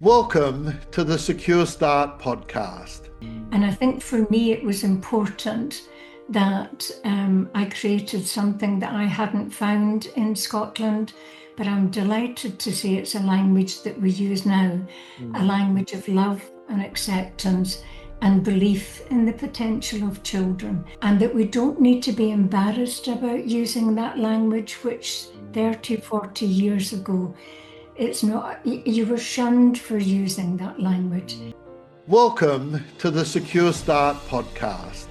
Welcome to the Secure Start podcast. And I think for me, it was important that I created something that I hadn't found in Scotland, but I'm delighted to say it's a language that we use now, a language of love and acceptance and belief in the potential of children, and that we don't need to be embarrassed about using that language, which 30, 40 years ago, it's not, you were shunned for using that language. Welcome to the Secure Start podcast.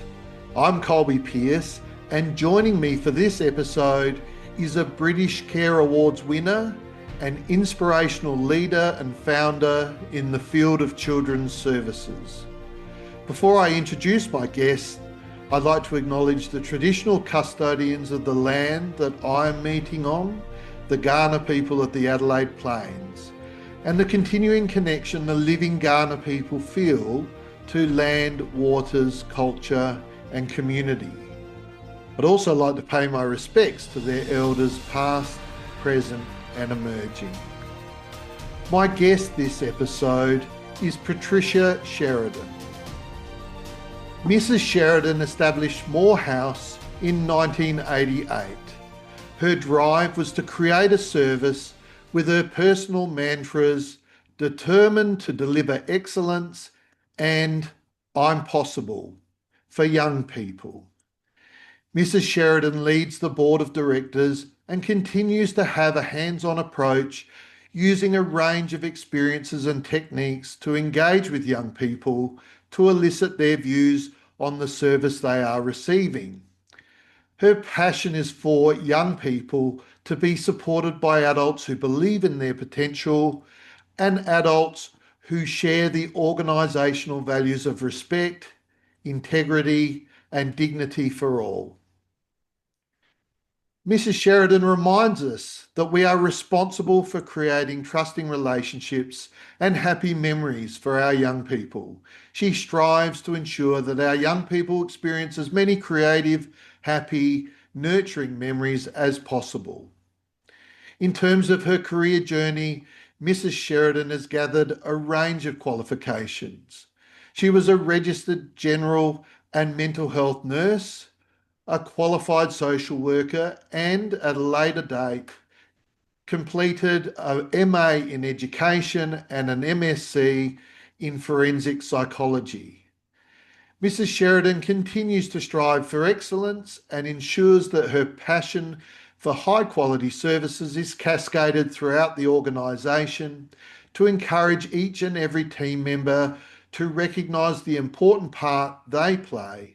I'm Colby Pearce, and joining me for this episode is a British Care Awards winner, an inspirational leader and founder in the field of children's services. Before I introduce my guest, I'd like to acknowledge the traditional custodians of the land that I am meeting on, the Kaurna people of the Adelaide Plains, and the continuing connection the living Kaurna people feel to land, waters, culture and community. I'd also like to pay my respects to their elders past, present and emerging. My guest this episode is Patricia Sheridan. Mrs. Sheridan established Moore House in 1988. Her drive was to create a service with her personal mantras, determined to deliver excellence and I'm possible for young people. Mrs. Sheridan leads the board of directors and continues to have a hands-on approach using a range of experiences and techniques to engage with young people to elicit their views on the service they are receiving. Her passion is for young people to be supported by adults who believe in their potential and adults who share the organisational values of respect, integrity and dignity for all. Mrs. Sheridan reminds us that we are responsible for creating trusting relationships and happy memories for our young people. She strives to ensure that our young people experience as many creative, happy, nurturing memories as possible. In terms of her career journey, Mrs. Sheridan has gathered a range of qualifications. She was a registered general and mental health nurse, a qualified social worker, and at a later date completed a MA in education and an MSc in forensic psychology. Mrs. Sheridan continues to strive for excellence and ensures that her passion for high quality services is cascaded throughout the organisation to encourage each and every team member to recognise the important part they play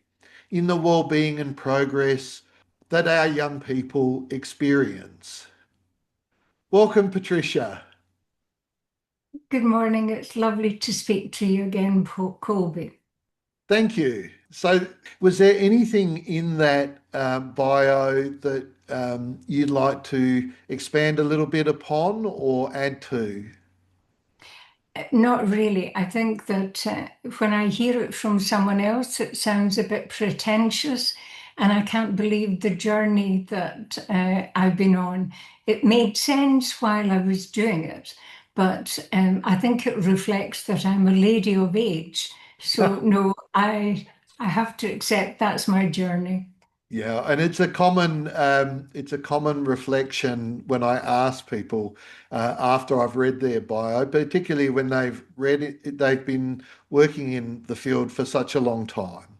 in the well-being and progress that our young people experience. Welcome, Patricia. Good morning. It's lovely to speak to you again, Colby. Thank you. So was there anything in that bio that you'd like to expand a little bit upon or add to? Not really. I think that when I hear it from someone else, it sounds a bit pretentious, and I can't believe the journey that I've been on. It made sense while I was doing it, but I think it reflects that I'm a lady of age. So no, I have to accept that's my journey. Yeah, and it's a common reflection when I ask people after I've read their bio, particularly when they've read it, they've been working in the field for such a long time.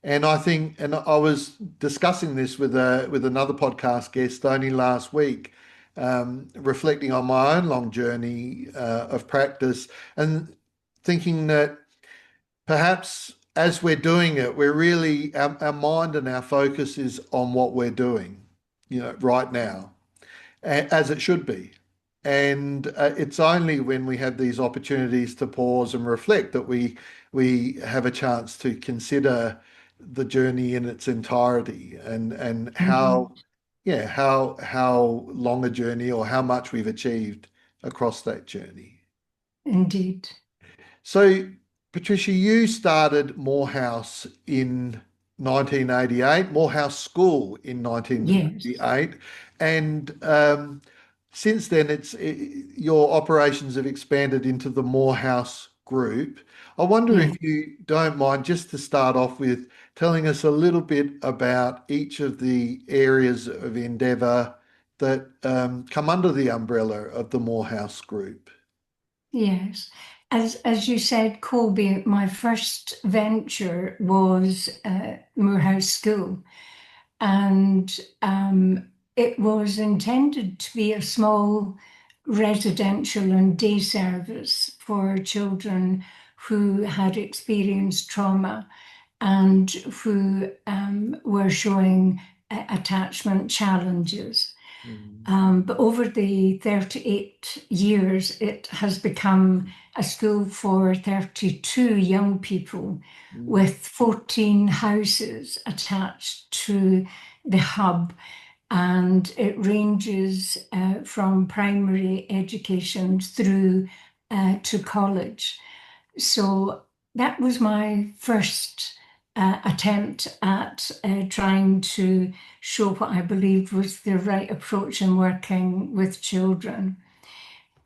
And I think, and I was discussing this with another podcast guest only last week, reflecting on my own long journey of practice and thinking that perhaps as we're doing it, we're really, our mind and our focus is on what we're doing, right now, as it should be. And it's only when we have these opportunities to pause and reflect that we have a chance to consider the journey in its entirety and how, Mhm. yeah, how long a journey or how much we've achieved across that journey. Indeed. So, Patricia, you started Morehouse in 1988, Morehouse School in Yes. 1988, and since then, your operations have expanded into the Morehouse Group. I wonder Yeah. if you don't mind, just to start off with, telling us a little bit about each of the areas of endeavour that come under the umbrella of the Morehouse Group. Yes. As you said, Colby, my first venture was Moorhouse School, and it was intended to be a small residential and day service for children who had experienced trauma and who were showing attachment challenges. Mm, But over the 38 years, it has become a school for 32 young people mm, with 14 houses attached to the hub. And it ranges from primary education through to college. So that was my first attempt at trying to show what I believed was the right approach in working with children.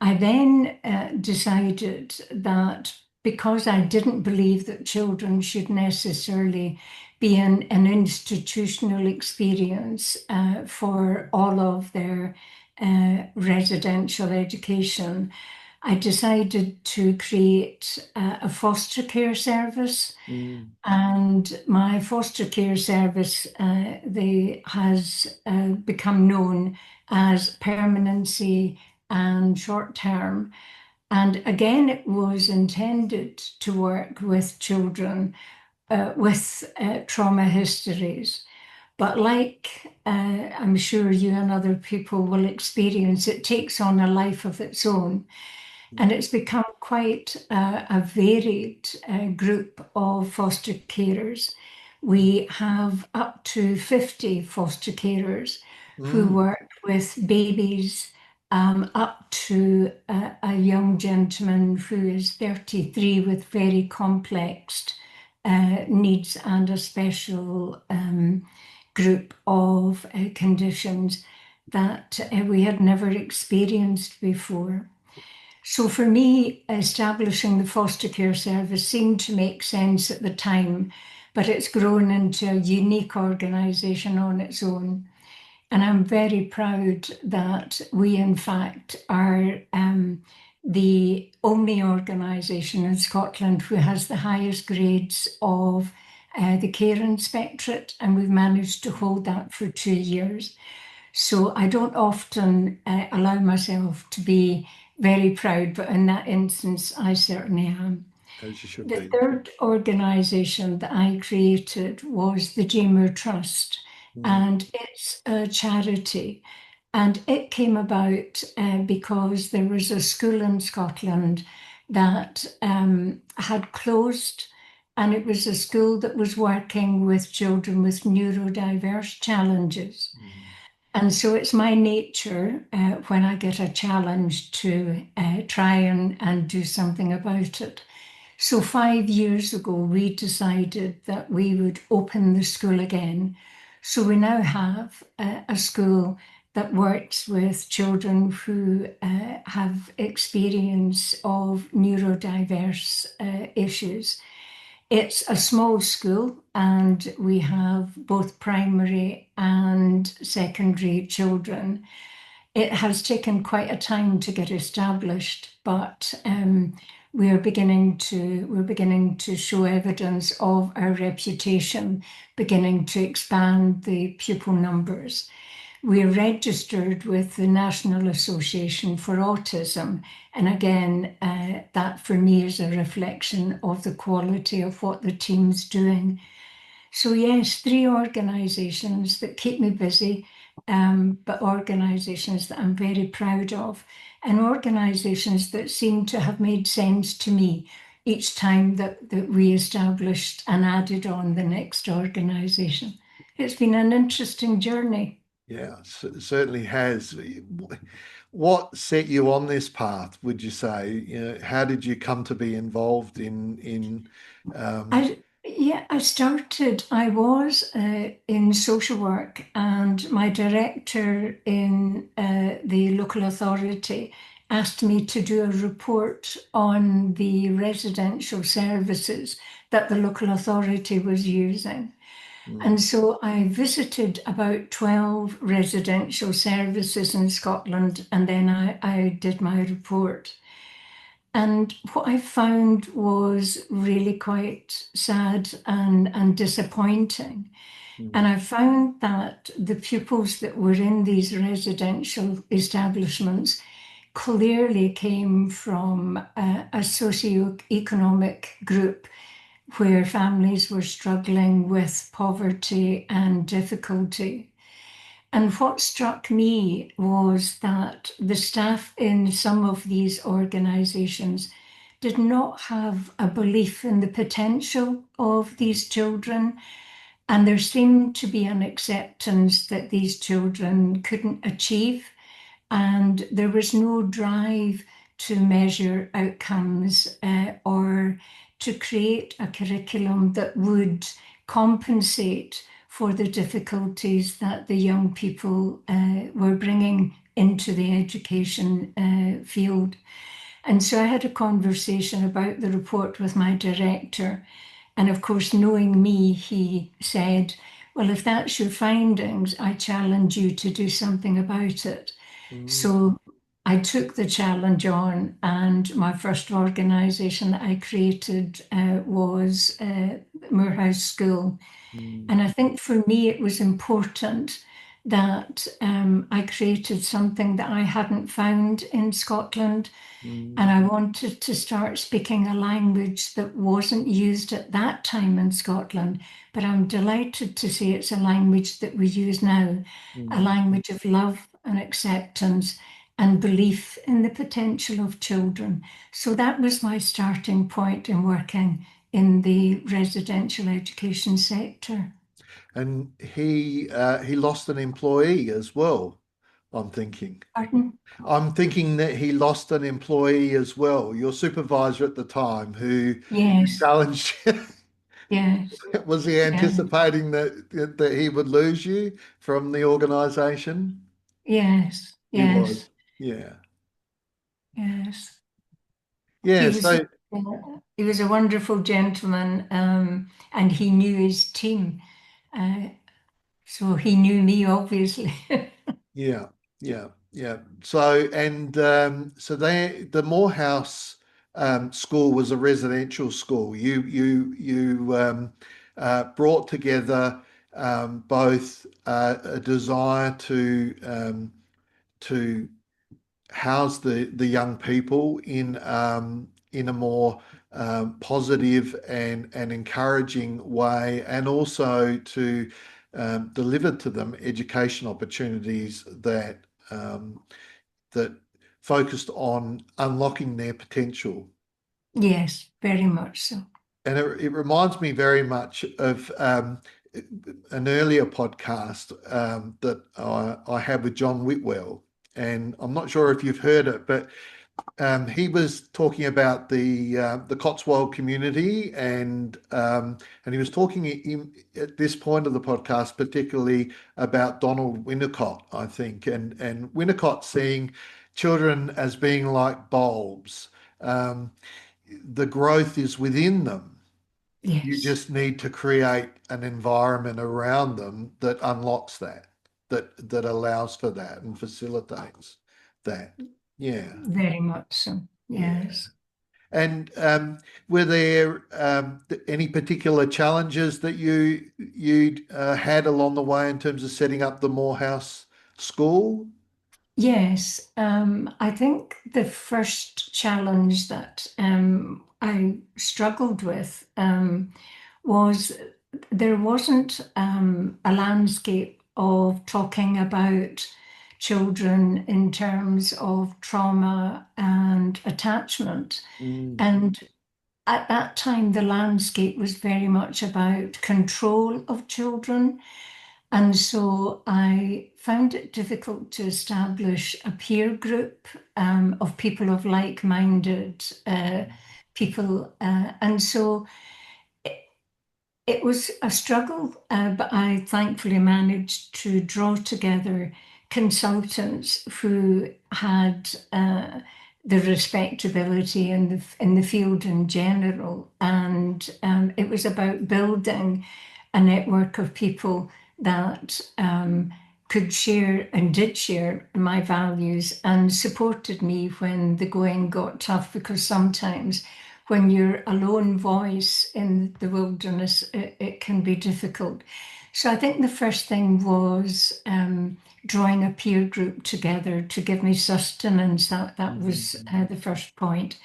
I then decided that because I didn't believe that children should necessarily be in an institutional experience for all of their residential education, I decided to create a foster care service. mm, And my foster care service has become known as permanency and short term. And again, it was intended to work with children with trauma histories. But like I'm sure you and other people will experience, it takes on a life of its own. And mm, it's become quite a varied group of foster carers. We have up to 50 foster carers who mm, work with babies up to a young gentleman who is 33 with very complex needs and a special group of conditions that we had never experienced before. So for me, establishing the foster care service seemed to make sense at the time, but it's grown into a unique organisation on its own. And I'm very proud that we, in fact, are the only organisation in Scotland who has the highest grades of the Care Inspectorate, and we've managed to hold that for 2 years. So I don't often allow myself to be very proud, but in that instance, I certainly am. as you should The be. third organisation that I created was the J. Moore Trust, Mm, and it's a charity. And it came about because there was a school in Scotland that had closed, and it was a school that was working with children with neurodiverse challenges. mm, And so it's my nature when I get a challenge to try and do something about it. So 5 years ago, we decided that we would open the school again. So we now have a school that works with children who have experience of neurodiverse issues. It's a small school, and we have both primary and secondary children. It has taken quite a time to get established, but we're beginning to show evidence of our reputation beginning to expand the pupil numbers. We're registered with the National Association for Autism. And again, that for me is a reflection of the quality of what the team's doing. So, yes, three organisations that keep me busy, but organisations that I'm very proud of, and organisations that seem to have made sense to me each time that we established and added on the next organisation. It's been an interesting journey. yeah, certainly has. What set you on this path, would you say? How did you come to be involved in um, I, Yeah, I was in social work, and my director in the local authority asked me to do a report on the residential services that the local authority was using. Mm, And so I visited about 12 residential services in Scotland, and then I did my report. And what I found was really quite sad and disappointing. And mm, I found that the pupils that were in these residential establishments clearly came from a socio-economic group where families were struggling with poverty and difficulty. And what struck me was that the staff in some of these organisations did not have a belief in the potential of these children, and there seemed to be an acceptance that these children couldn't achieve, and there was no drive to measure outcomes or to create a curriculum that would compensate for the difficulties that the young people were bringing into the education field. And so I had a conversation about the report with my director. And of course, knowing me, he said, well, if that's your findings, I challenge you to do something about it. mm, So I took the challenge on, and my first organisation that I created was Moorhouse School. mm, And I think for me, it was important that I created something that I hadn't found in Scotland. And mm, I wanted to start speaking a language that wasn't used at that time in Scotland. But I'm delighted to say it's a language that we use now, a mm. language of love and acceptance and belief in the potential of children. So that was my starting point in working in the residential education sector. And he lost an employee as well, I'm thinking. Pardon? I'm thinking that he lost an employee as well, your supervisor at the time who Yes, challenged you. yes, Was he yeah, anticipating that he would lose you from the organization? yes, He yes, was. Yeah. yes. He Yeah. was So he was a wonderful gentleman, and he knew his team, uh, so he knew me obviously. yeah, yeah, yeah. So and so the Morehouse school was a residential school. You brought together both a desire to house the young people in a more positive and encouraging way, and also to deliver to them education opportunities um, that focused on unlocking their potential. Yes, very much so. And it reminds me very much of an earlier podcast that I had with John Whitwell. And I'm not sure if you've heard it, but he was talking about the Cotswold community, and he was talking at this point of the podcast particularly about Donald Winnicott, I think, and Winnicott seeing children as being like bulbs. Um, the growth is within them. You Yes, just need to create an environment around them that unlocks that allows for that and facilitates that. Yeah, very much so. yeah. Yes. And were there any particular challenges that you had along the way in terms of setting up the Morehouse School? Yes, I think the first challenge that I struggled with was there wasn't a landscape of talking about children in terms of trauma and attachment. Mm, And at that time, the landscape was very much about control of children. And so I found it difficult to establish a peer group of people of like-minded people. And so It was a struggle, but I thankfully managed to draw together consultants who had the respectability in the field in general, and it was about building a network of people that could share and did share my values and supported me when the going got tough, because sometimes when you're a lone voice in the wilderness, it can be difficult. So I think the first thing was drawing a peer group together to give me sustenance. That was the first point.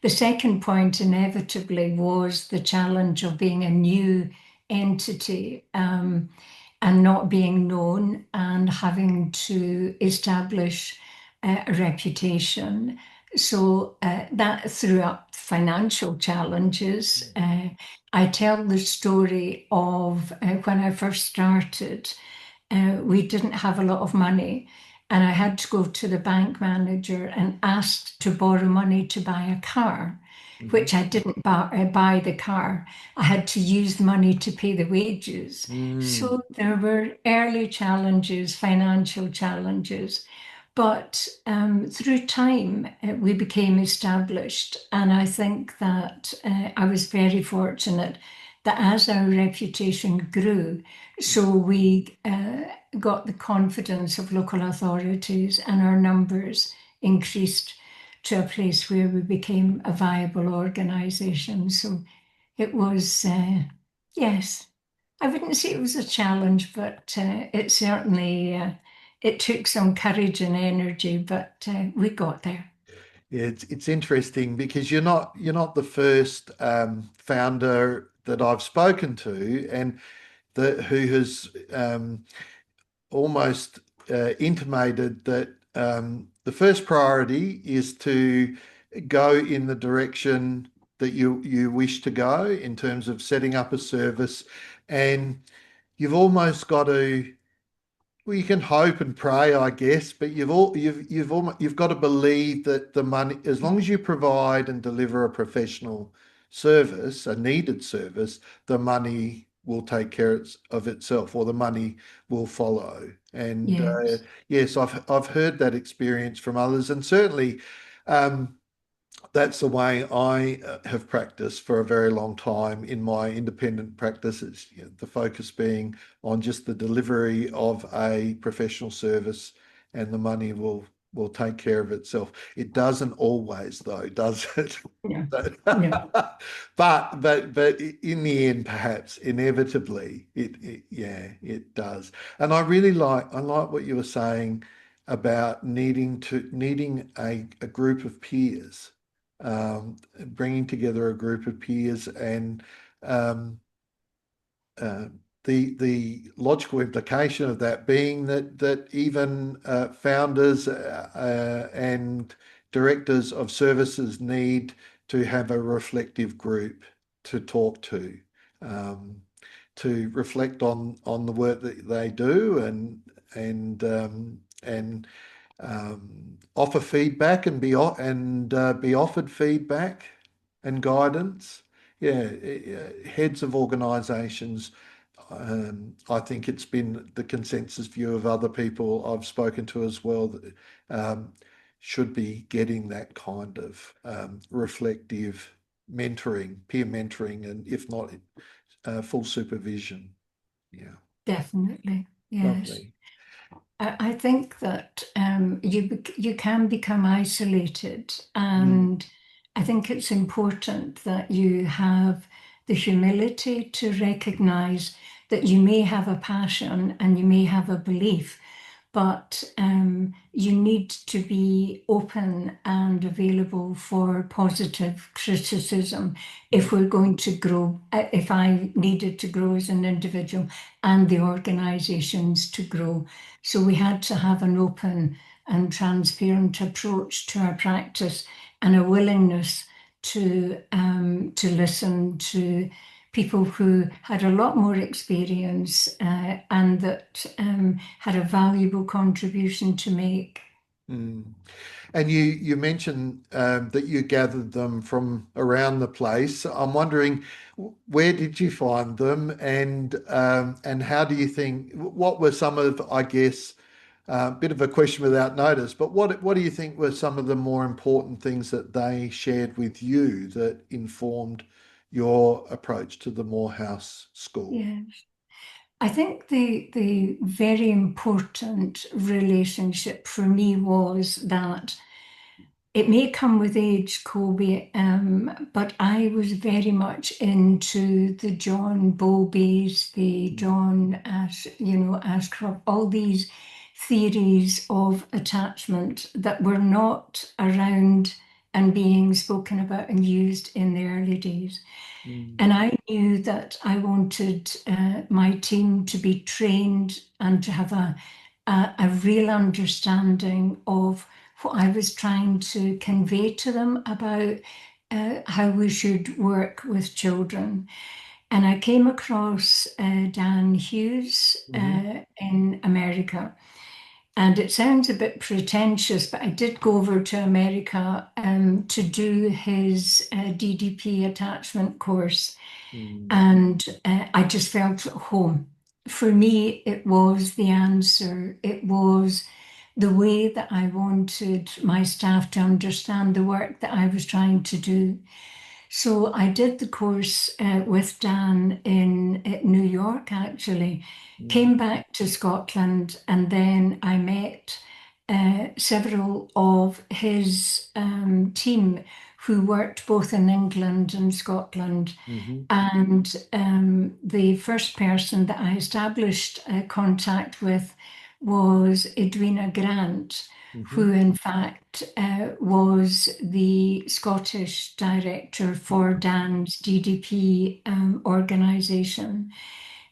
The second point, inevitably, was the challenge of being a new entity and not being known and having to establish a reputation. So that threw up financial challenges. I tell the story of when I first started, we didn't have a lot of money. And I had to go to the bank manager and ask to borrow money to buy a car, which I didn't buy the car. I had to use money to pay the wages. Mm. So there were early challenges, financial challenges. But through time, we became established. And I think that I was very fortunate that as our reputation grew, so we got the confidence of local authorities and our numbers increased to a place where we became a viable organisation. So it was, yes, I wouldn't say it was a challenge, but it certainly it took some courage and energy, but we got there. Yeah, it's interesting because you're not the first founder that I've spoken to, and who has almost intimated that the first priority is to go in the direction that you wish to go in terms of setting up a service, and you've almost got to, well, you can hope and pray, I guess, but you've got to believe that the money, as long as you provide and deliver a professional service, a needed service, the money will take care of itself, or the money will follow. And Yes. yes, I've heard that experience from others, and certainly um, that's the way I have practiced for a very long time in my independent practices. You know, the focus being on just the delivery of a professional service, and the money will take care of itself. It doesn't always, though, does it? Yeah. But Yeah. but in the end, perhaps inevitably, yeah, it does. And I like what you were saying about needing a group of peers, bringing together a group of peers, and um, uh, the logical implication of that being that even founders and directors of services need to have a reflective group to talk um, to reflect on the work that they do, and offer feedback, and be offered feedback and guidance. Yeah, heads of organisations. I think it's been the consensus view of other people I've spoken to as well, that um, should be getting that kind of reflective mentoring, peer mentoring, and if not, full supervision. Yeah, Definitely. Yes. lovely. I think that you can become isolated, Mm, and I think it's important that you have the humility to recognize that you may have a passion and you may have a belief, but you need to be open and available for positive criticism if we're going to grow, if I needed to grow as an individual and the organizations to grow. So we had to have an open and transparent approach to our practice and a willingness to listen to people who had a lot more experience and that had a valuable contribution to make. mm. And you mentioned that you gathered them from around the place. I'm wondering, where did you find them, and how do you think? What were some of, I guess, a bit of a question without notice, but what do you think were some of the more important things that they shared with you that informed your approach to the Morehouse School? Yeah. I think the very important relationship for me was that it may come with age, Kobe, but I was very much into the John Bowlbys, the John Ashcroft, all these theories of attachment that were not around and being spoken about and used in the early days. Mm, And I knew that I wanted my team to be trained and to have a real understanding of what I was trying to convey to them about how we should work with children. And I came across Dan Hughes mhm, in America. And it sounds a bit pretentious, but I did go over to America to do his DDP attachment course. mm, And I just felt at home. For me, it was the answer. It was the way that I wanted my staff to understand the work that I was trying to do. So I did the course with Dan in New York, actually, mm, came back to Scotland, and then I met several of his team who worked both in England and Scotland. mhm, And the first person that I established contact with was Edwina Grant, mhm, who in fact was the Scottish director for Dan's DDP organisation.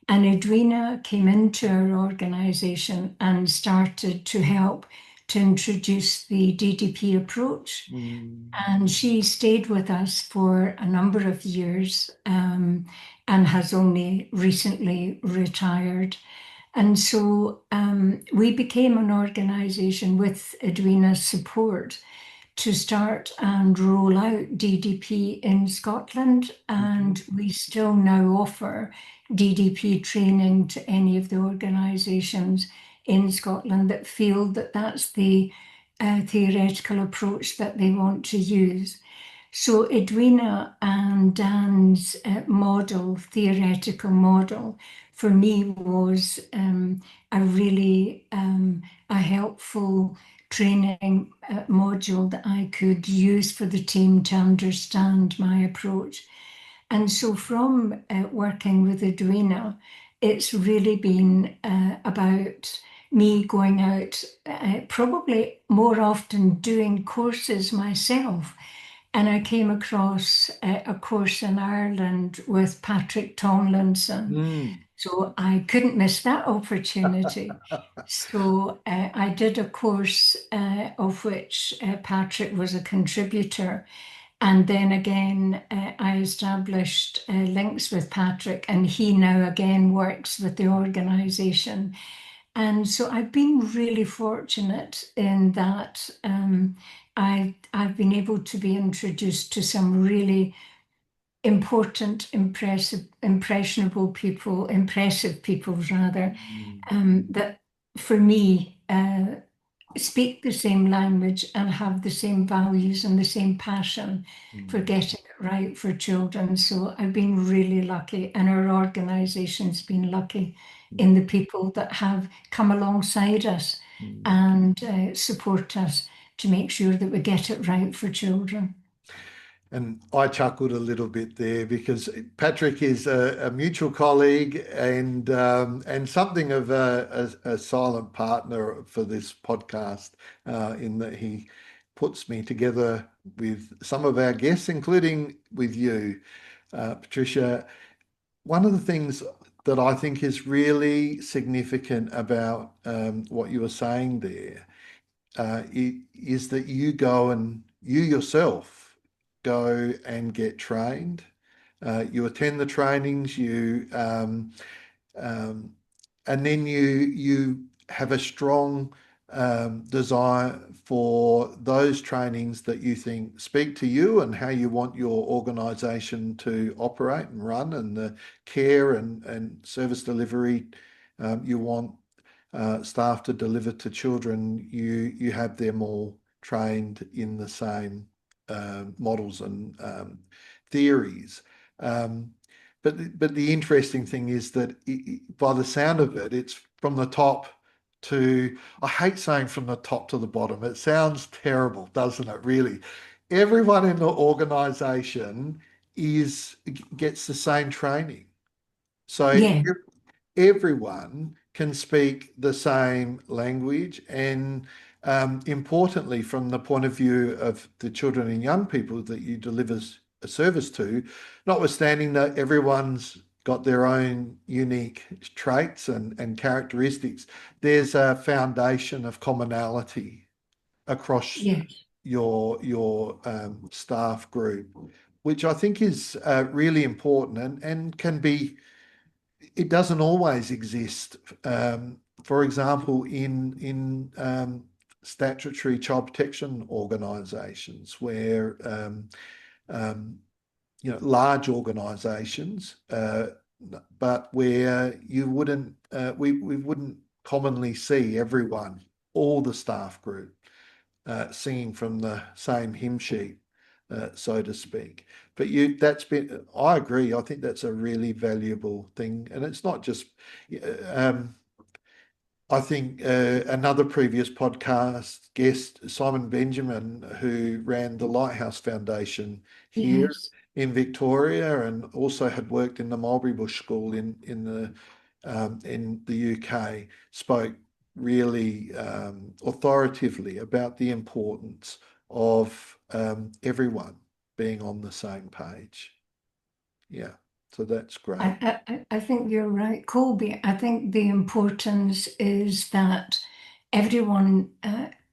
And Edwina came into our organisation and started to help to introduce the DDP approach. mm, And she stayed with us for a number of years and has only recently retired. And so we became an organisation with Edwina's support to start and roll out DDP in Scotland. mhm, And we still now offer DDP training to any of the organisations in Scotland that feel that that's the theoretical approach that they want to use. So Edwina and Dan's model, theoretical model, for me was a really a helpful training module that I could use for the team to understand my approach. And so from working with Edwina, it's really been about me going out, probably more often doing courses myself. And I came across a course in Ireland with Patrick Tomlinson. mm. So I couldn't miss that opportunity. So I did a course of which Patrick was a contributor. And then again, I established links with Patrick, and he now again works with the organisation. And so I've been really fortunate in that I've been able to be introduced to some really important, impressive people rather, Mm, that for me speak the same language and have the same values and the same passion for mm, getting it right for children. So I've been really lucky, and our organisation's been lucky in the people that have come alongside us mm. and support us to make sure that we get it right for children. And I chuckled a little bit there because Patrick is a mutual colleague and something of a silent partner for this podcast, in that he puts me together with some of our guests, including with you, Patricia. One of the things that I think is really significant about what you were saying there, is that you go and you yourself go and get trained. You attend the trainings, um, and then you have a strong design for those trainings that you think speak to you and how you want your organisation to operate and run, and the care and service delivery you want staff to deliver to children. You have them all trained in the same models and theories. Um, but the interesting thing is that by the sound of it, it's from the top to, I hate saying from the top to the bottom. It sounds terrible, doesn't it? Really, everyone in the organization is gets the same training. So Yeah, everyone can speak the same language, and importantly, from the point of view of the children and young people that you deliver a service to, notwithstanding that everyone's got their own unique traits and characteristics, there's a foundation of commonality across yes. your staff group, which I think is really important, and can be, it doesn't always exist. For example, in statutory child protection organisations, where um, large organisations, but where you wouldn't we wouldn't commonly see everyone, all the staff group, singing from the same hymn sheet, so to speak. But I agree. I think that's a really valuable thing, and it's not just. Um, I think another previous podcast guest, Simon Benjamin, who ran the Lighthouse Foundation here Yes. in Victoria, and also had worked in the Mulberry Bush School in the UK, spoke really authoritatively about the importance of everyone being on the same page. Yeah, so that's great. I think you're right, Colby. I think the importance is that everyone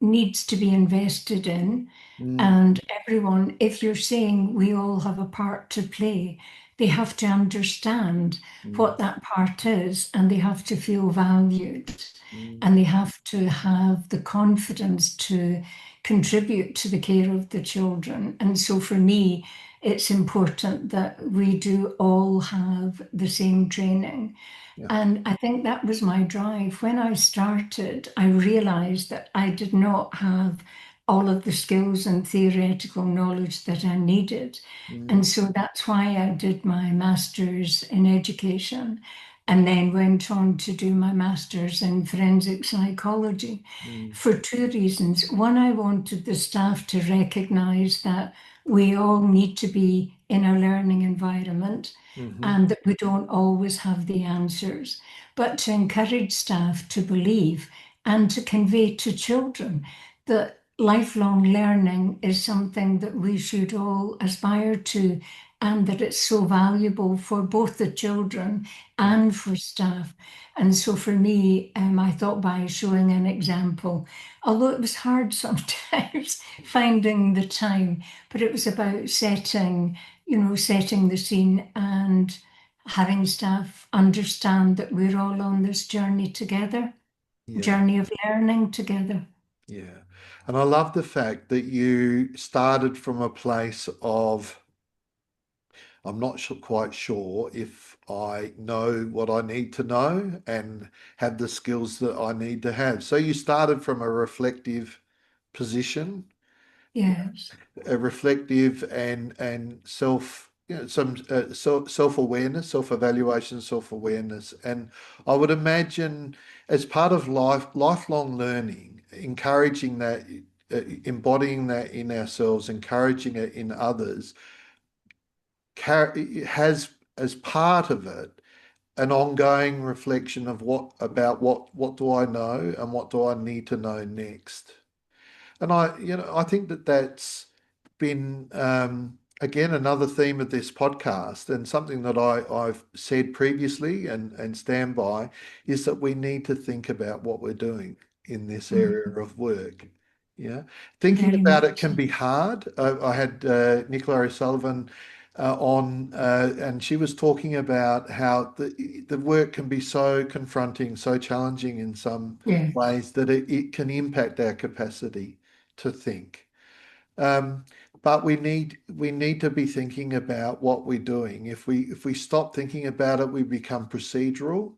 needs to be invested in, Mm, and everyone, if you're saying we all have a part to play, they have to understand mm, what that part is, and they have to feel valued, mm. and they have to have the confidence to contribute to the care of the children. And so for me, it's important that we do all have the same training. Yeah. And I think that was my drive. When I started, I realized that I did not have all of the skills and theoretical knowledge that I needed. Mm, And so that's why I did my master's in education and then went on to do my master's in forensic psychology mm, for two reasons. One, I wanted the staff to recognize that we all need to be in a learning environment mhm. and that we don't always have the answers, but to encourage staff to believe and to convey to children that lifelong learning is something that we should all aspire to, and that it's so valuable for both the children Yeah. and for staff. And so for me, I thought by showing an example, although it was hard sometimes finding the time, but it was about setting the scene and having staff understand that we're all on this journey together, Yeah. journey of learning together. Yeah. And I love the fact that you started from a place of, I'm not quite sure if I know what I need to know and have the skills that I need to have. So you started from a reflective position, Yes. a reflective and self, some self-awareness, self-evaluation, self-awareness. And I would imagine, as part of lifelong learning, encouraging that, embodying that in ourselves, encouraging it in others, has as part of it an ongoing reflection of what do I know and what do I need to know next. And I think that that's been, again, another theme of this podcast, and something that I've said previously and stand by, is that we need to think about what we're doing in this area Mhm. of work. Yeah. Thinking Very about it much can so. be hard. I had Nicola O'Sullivan and she was talking about how the work can be so confronting, so challenging in some Yeah. ways that it can impact our capacity to think. Um, but we need to be thinking about what we're doing. If we stop thinking about it, we become procedural,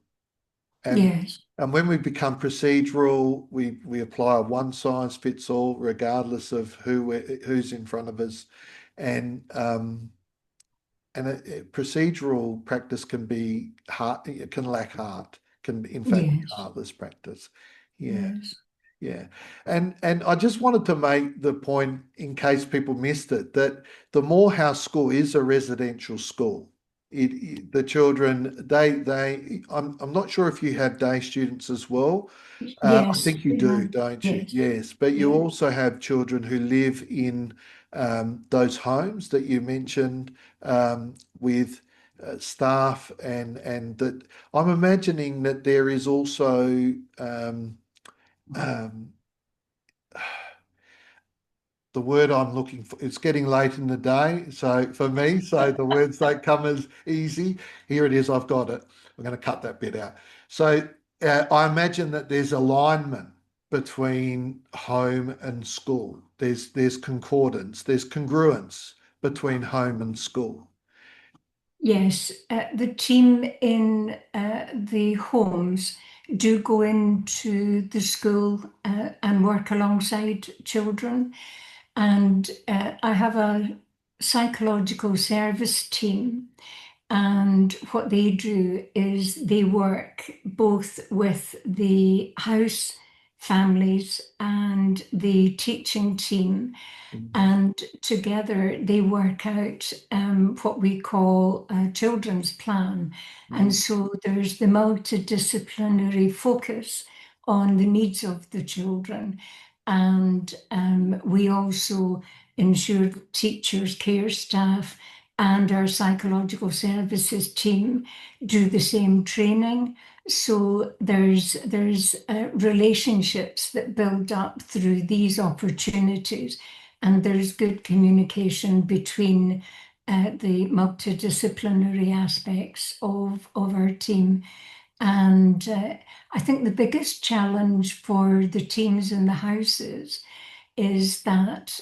and Yes. and when we become procedural, we apply a one size fits all, regardless of who's in front of us, and procedural practice can be heart, it can lack heart, can in fact be Yes. heartless practice. Yeah. Yes. Yeah. And I just wanted to make the point, in case people missed it, that the Morehouse School is a residential school. The children, I'm not sure if you have day students as well. I Yes. think you We do, have. don't you? Yes. Yes, but you Yeah. also have children who live in those homes that you mentioned, with staff, and that I'm imagining that there is also um, the word I'm looking for. It's getting late in the day, so for me, so the words don't come as easy. Here it is. I've got it. I'm going to cut that bit out. So I imagine that there's alignment between home and school. There's concordance. There's congruence between home and school. Yes, the team in the homes do go into the school and work alongside children. And I have a psychological service team, and what they do is they work both with the house families and the teaching team, Mhm. and together they work out what we call a children's plan. And Mhm. so there's the multidisciplinary focus on the needs of the children. And we also ensure teachers, care staff, and our psychological services team do the same training. So there's relationships that build up through these opportunities, and there's good communication between the multidisciplinary aspects of our team. And I think the biggest challenge for the teams in the houses is that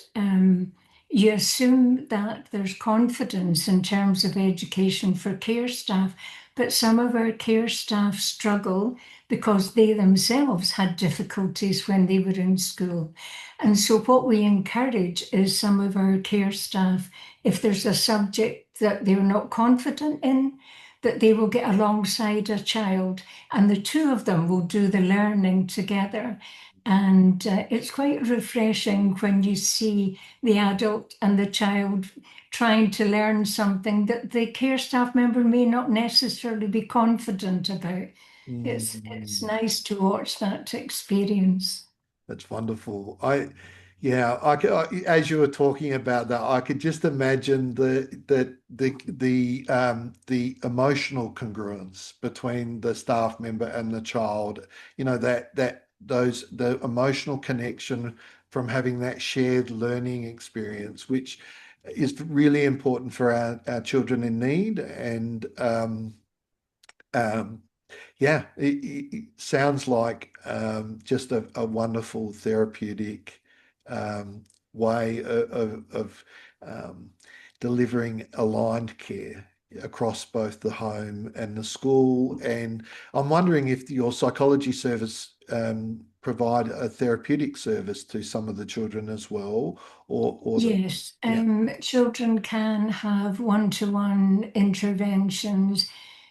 you assume that there's confidence in terms of education for care staff, but some of our care staff struggle because they themselves had difficulties when they were in school. And so, what we encourage is some of our care staff, if there's a subject that they're not confident in, that they will get alongside a child and the two of them will do the learning together. And it's quite refreshing when you see the adult and the child trying to learn something that the care staff member may not necessarily be confident about. It's Mm. nice to watch that experience. That's wonderful. Yeah, as you were talking about that, I could just imagine the emotional congruence between the staff member and the child. You know, the emotional connection from having that shared learning experience, which is really important for our children in need. And um, yeah, it sounds like just a wonderful therapeutic um, way of um, delivering aligned care across both the home and the school. And I'm wondering if your psychology service provide a therapeutic service to some of the children as well, or the Yes, yeah. children can have one-to-one interventions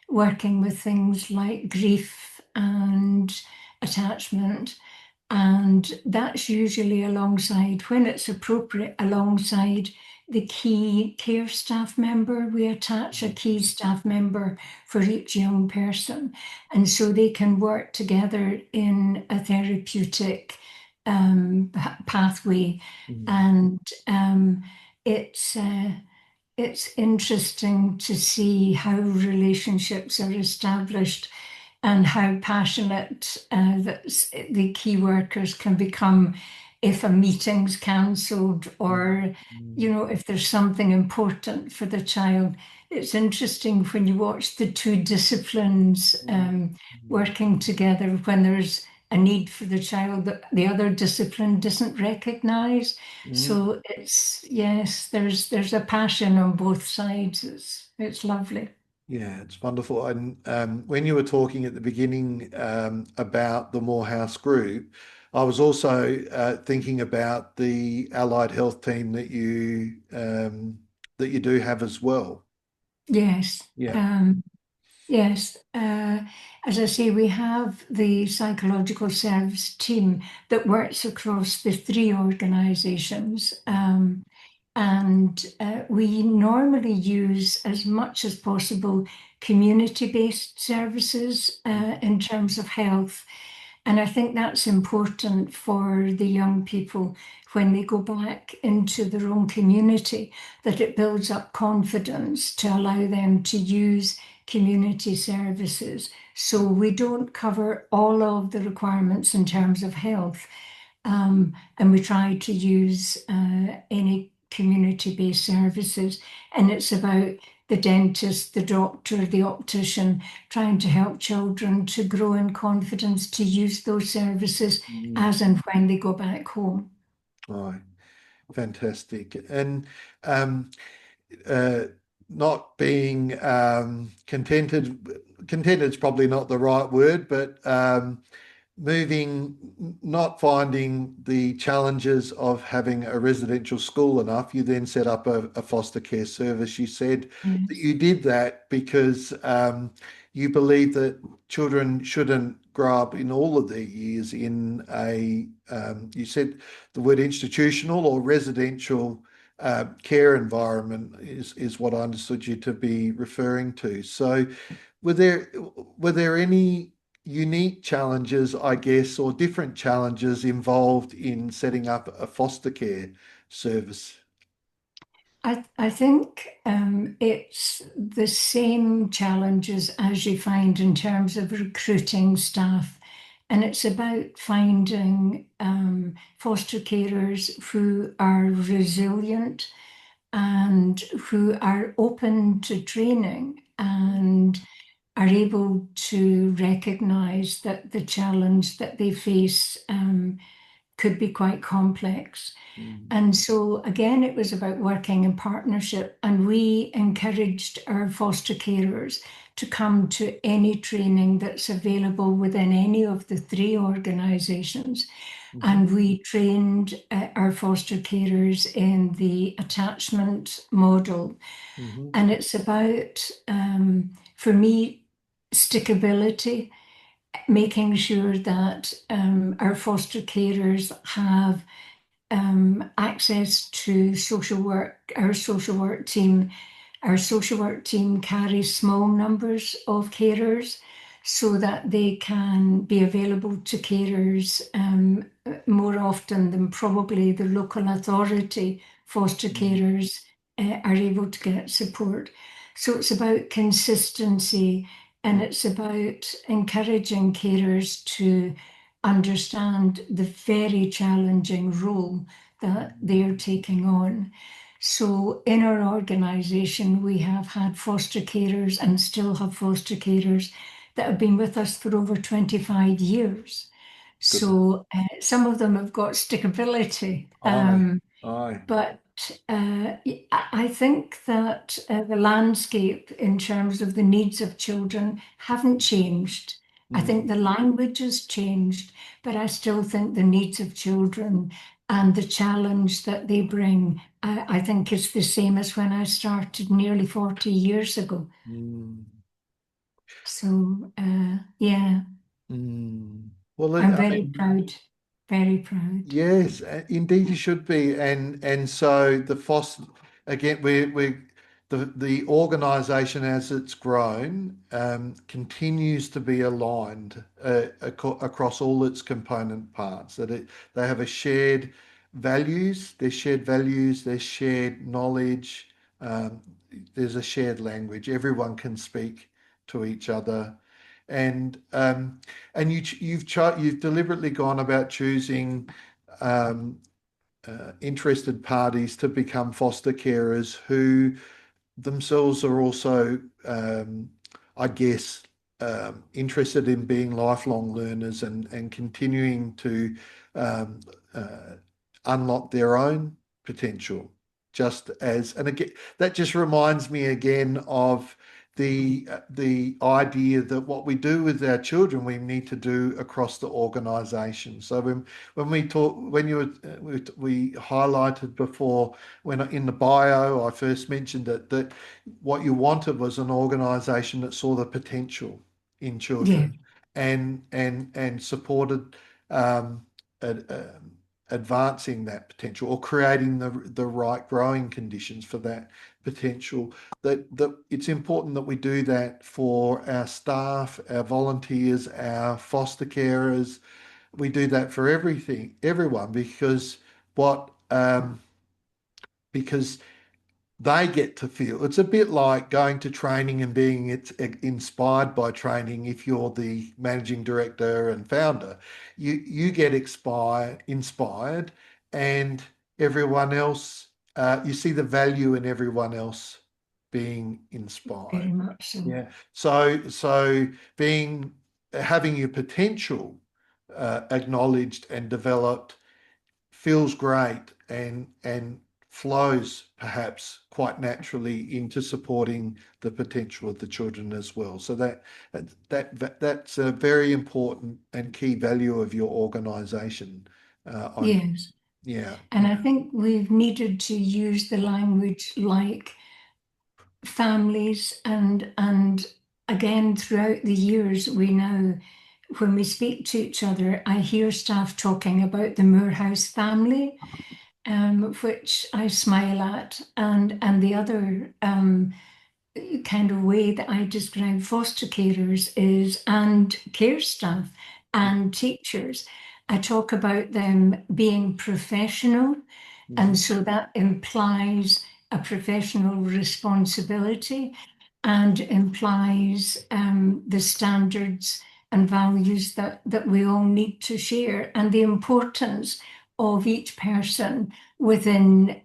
working with things like grief and attachment. And that's usually alongside, when it's appropriate, alongside the key care staff member. We attach a key staff member for each young person. And so they can work together in a therapeutic pathway. Mm. And it's it's interesting to see how relationships are established and how passionate that the key workers can become if a meeting's cancelled or, Mm. if there's something important for the child. It's interesting when you watch the two disciplines Mm. working together when there's a need for the child that the other discipline doesn't recognize. Mm. So yes, there's a passion on both sides. It's lovely. Yeah, it's wonderful. And when you were talking at the beginning about the Morehouse Group, I was also thinking about the allied health team that you do have as well. Yes. Yeah. Yes, as I say, we have the psychological service team that works across the three organisations. And we normally use as much as possible community-based services in terms of health. And I think that's important for the young people when they go back into their own community, that it builds up confidence to allow them to use community services. So we don't cover all of the requirements in terms of health, and we try to use any community-based services. And it's about the dentist, the doctor, the optician, trying to help children to grow in confidence to use those services Mm. as and when they go back home. Oh, fantastic. And um, uh, not being contented is probably not the right word, but moving, not finding the challenges of having a residential school enough, you then set up a foster care service. You said that Yes. you did that because you believe that children shouldn't grow up in all of their years in you said the word institutional or residential care environment is what I understood you to be referring to. So were there any unique challenges, I guess, or different challenges involved in setting up a foster care service? I think it's the same challenges as you find in terms of recruiting staff. And it's about finding foster carers who are resilient and who are open to training and are able to recognize that the challenge that they face could be quite complex. Mm. And so, again, it was about working in partnership, and we encouraged our foster carers to come to any training that's available within any of the three organisations. Mhm. And we trained our foster carers in the attachment model. Mhm. And it's about, for me, stickability, making sure that our foster carers have access to social work. Our social work team carries small numbers of carers so that they can be available to carers more often than probably the local authority foster Mm. carers are able to get support. So it's about consistency, and Mm. it's about encouraging carers to understand the very challenging role that they are taking on. So, in our organisation, we have had foster carers and still have foster carers that have been with us for over 25 years. Goodness. So, some of them have got stickability. Aye. Aye. But I think that the landscape in terms of the needs of children haven't changed. I Mm. think the language has changed, but I still think the needs of children and the challenge that they bring, I think is the same as when I started nearly 40 years ago. Mm. So, yeah, Mm. Well, I'm I very mean, proud, very proud. yes, indeed you should be, and so the FOSS again, we the organisation as it's grown continues to be aligned across all its component parts. They have a shared values, there's shared knowledge, um, there's a shared language. Everyone can speak to each other, and you've deliberately gone about choosing interested parties to become foster carers who themselves are also, I guess, interested in being lifelong learners and continuing to um, unlock their own potential. Just as, and again, that just reminds me again of the idea that what we do with our children, we need to do across the organisation. So when we talk, when we highlighted before, when in the bio I first mentioned it, that what you wanted was an organisation that saw the potential in Yeah, children and supported um, advancing that potential or creating the right growing conditions for that potential. That it's important that we do that for our staff, our volunteers, our foster carers. We do that for everyone, what because they get to feel it's a bit like going to training and being inspired by training. If you're the managing director and founder, you get inspired, and everyone else, you see the value in everyone else being inspired. very much so. Yeah. So being having your potential acknowledged and developed feels great and flows perhaps quite naturally into supporting the potential of the children as well. So that's a very important and key value of your organisation. Yes. Yeah, And I think we've needed to use the language like families and again throughout the years we now when we speak to each other, I hear staff talking about the Moorhouse family, which I smile at, and the other kind of way that I describe foster carers is and care staff and teachers. I talk about them being professional, mhm, and so that implies a professional responsibility and implies the standards and values that we all need to share and the importance of each person within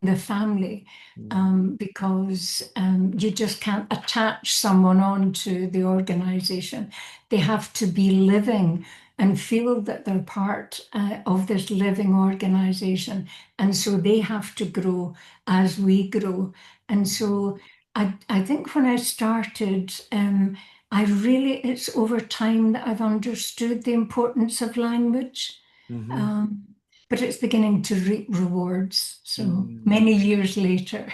the family, mhm, because you just can't attach someone onto the organization. They have to be living and feel that they're part of this living organization. And so they have to grow as we grow. And so I think when I started, it's over time that I've understood the importance of language. mhm, Um, but it's beginning to reap rewards. So mhm. many years later.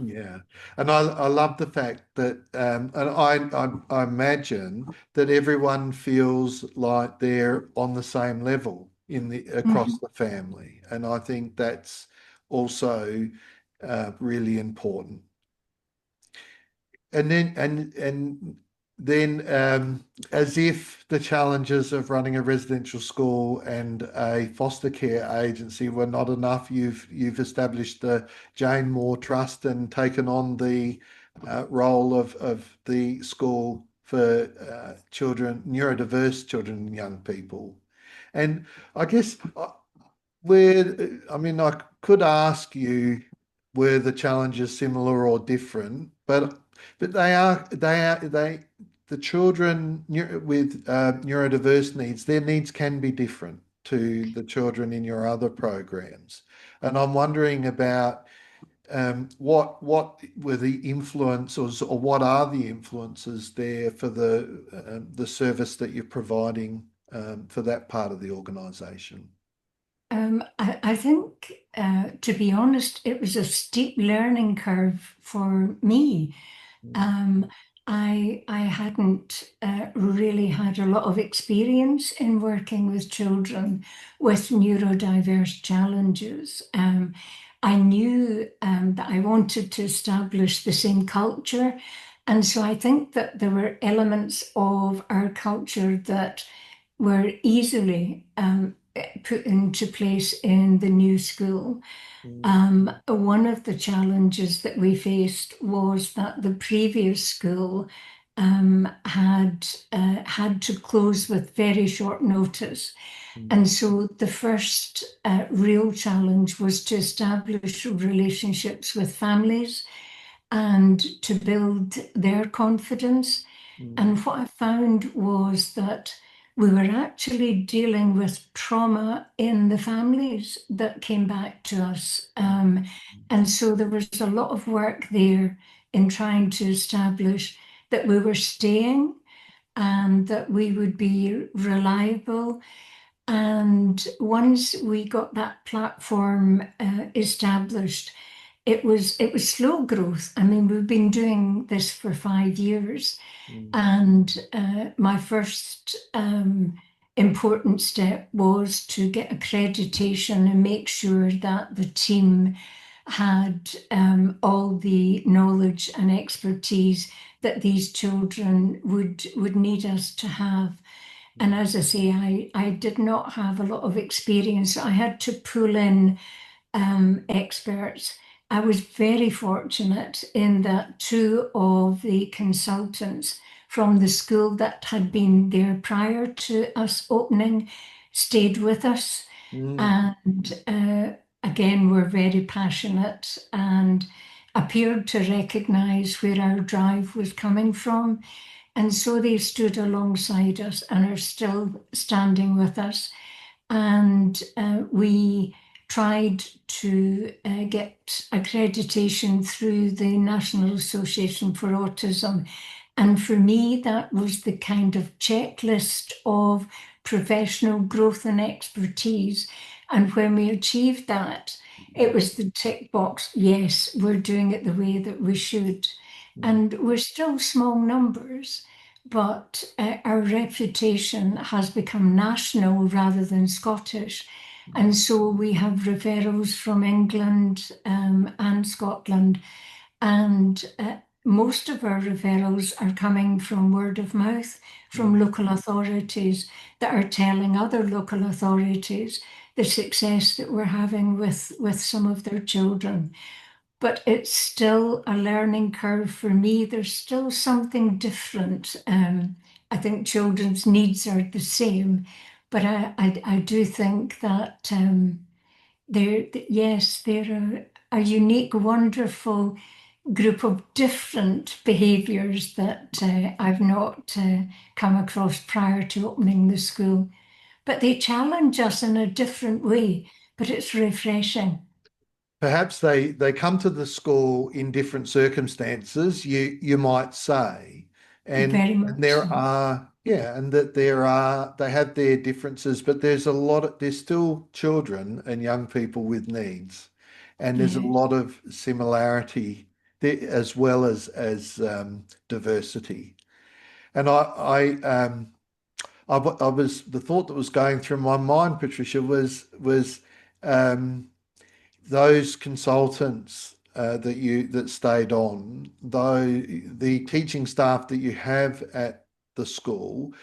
Yeah, and I love the fact that, and I imagine that everyone feels like they're on the same level in the across Mhm. the family, and I think that's also really important. And then as if the challenges of running a residential school and a foster care agency were not enough, you've established the Jane Moore Trust and taken on the role of the school for children, neurodiverse children and young people. And I guess I mean, I could ask you, were the challenges similar or different? But the children with neurodiverse needs, their needs can be different to the children in your other programs. And I'm wondering about what were the influences, or what are the influences there for the service that you're providing for that part of the organisation? I think, to be honest, it was a steep learning curve for me. Um, I hadn't really had a lot of experience in working with children with neurodiverse challenges. I knew that I wanted to establish the same culture. And so I think that there were elements of our culture that were easily put into place in the new school. Mm, One of the challenges that we faced was that the previous school had to close with very short notice. And so the first real challenge was to establish relationships with families and to build their confidence. And what I found was that we were actually dealing with trauma in the families that came back to us. And so there was a lot of work there in trying to establish that we were staying and that we would be reliable. And once we got that platform established, it was slow growth. I mean, we've been doing this for 5 years, and my first important step was to get accreditation and make sure that the team had all the knowledge and expertise that these children would need us to have. And as I say, I did not have a lot of experience. I had to pull in experts. I was very fortunate in that 2 of the consultants from the school that had been there prior to us opening stayed with us. And again, were very passionate and appeared to recognize where our drive was coming from. And so they stood alongside us and are still standing with us. And we tried to get accreditation through the National Association for Autism. And for me, that was the kind of checklist of professional growth and expertise. And when we achieved that, it was the tick box, yes, we're doing it the way that we should. And we're still small numbers, but our reputation has become national rather than Scottish. And so we have referrals from England and Scotland. And most of our referrals are coming from word of mouth, from local authorities that are telling other local authorities the success that we're having with some of their children. But it's still a learning curve for me. There's still something different. I think children's needs are the same, but I do think that they're a unique, wonderful group of different behaviours that I've not come across prior to opening the school. But they challenge us in a different way, but it's refreshing. Perhaps they come to the school in different circumstances, you might say, and Very and much there so. are and that they have their differences, but there's still children and young people with needs, and there's a Yeah. lot of similarity there as well as diversity. And I was the thought that was going through my mind, Patricia, was um, those consultants that stayed on, though the teaching staff that you have at the school,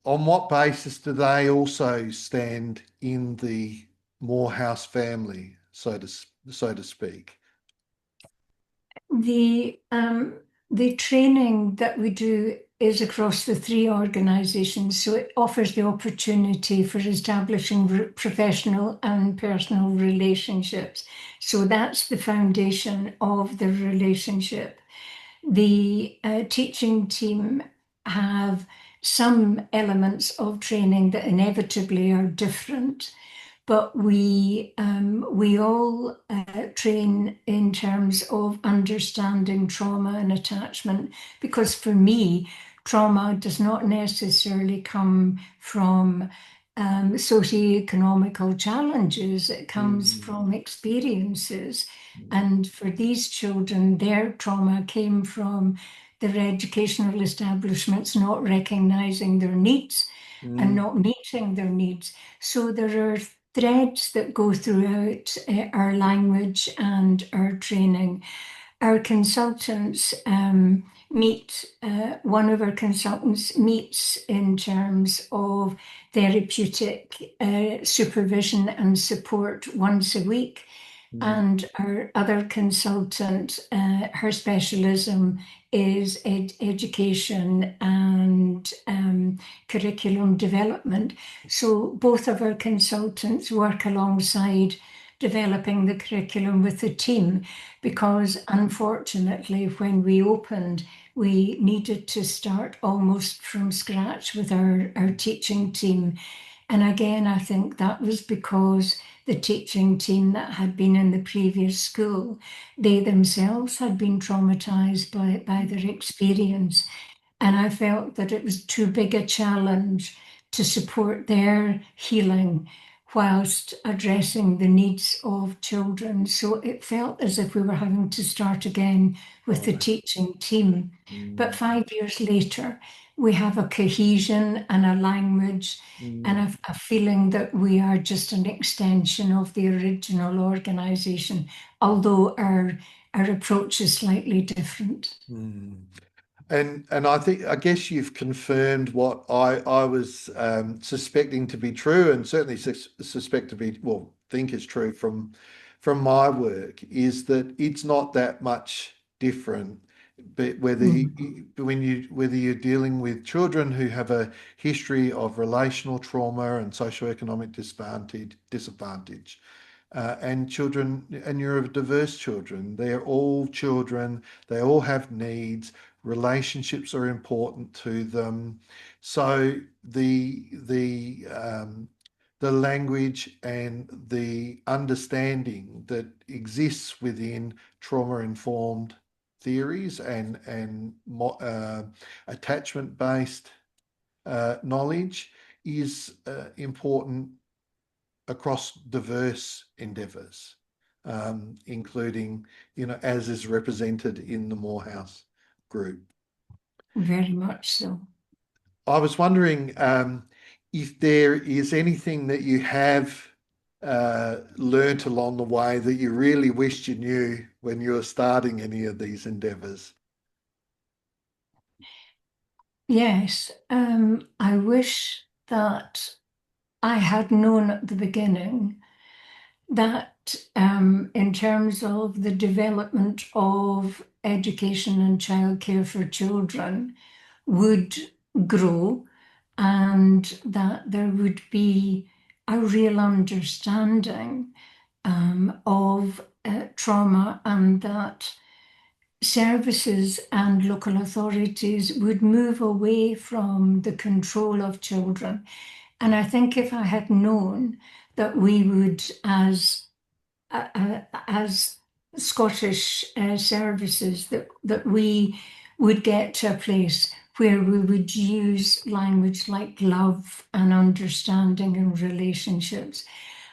on what basis do they also stand in the Morehouse family, so to speak? The training that we do is across the 3 organisations, so it offers the opportunity for establishing professional and personal relationships. So that's the foundation of the relationship. The teaching team have some elements of training that inevitably are different, but we all train in terms of understanding trauma and attachment, because for me, trauma does not necessarily come from socioeconomical challenges. It comes from experiences. And for these children, their trauma came from their educational establishments not recognizing their needs and Mm, not meeting their needs. So there are threads that go throughout our language and our training. Our consultants one of our consultants meets in terms of therapeutic supervision and support once a week. And our other consultant, her specialism is education and curriculum development. So both of our consultants work alongside developing the curriculum with the team, because unfortunately, when we opened, we needed to start almost from scratch with our teaching team. And again, I think that was because the teaching team that had been in the previous school, they themselves had been traumatized by their experience. And I felt that it was too big a challenge to support their healing whilst addressing the needs of children. So it felt as if we were having to start again with the teaching team. But 5 years later, we have a cohesion and a language and a feeling that we are just an extension of the original organisation, although our approach is slightly different. And I guess you've confirmed what I was suspecting to be true, and certainly suspect to be, well, think is true from my work, is that it's not that much different. But whether you're dealing with children who have a history of relational trauma and socioeconomic disadvantage, and children, and neurodiverse children, they're all children. They all have needs. Relationships are important to them. So the language and the understanding that exists within trauma-informed theories and attachment-based knowledge is important across diverse endeavours, including, as is represented in the Morehouse group. Very much so. I was wondering if there is anything that you have learnt along the way that you really wished you knew when you were starting any of these endeavours. Yes, I wish that I had known at the beginning that in terms of the development of education and childcare for children would grow, and that there would be a real understanding of trauma, and that services and local authorities would move away from the control of children. And I think if I had known that we would, as Scottish services, that we would get to a place where we would use language like love and understanding and relationships.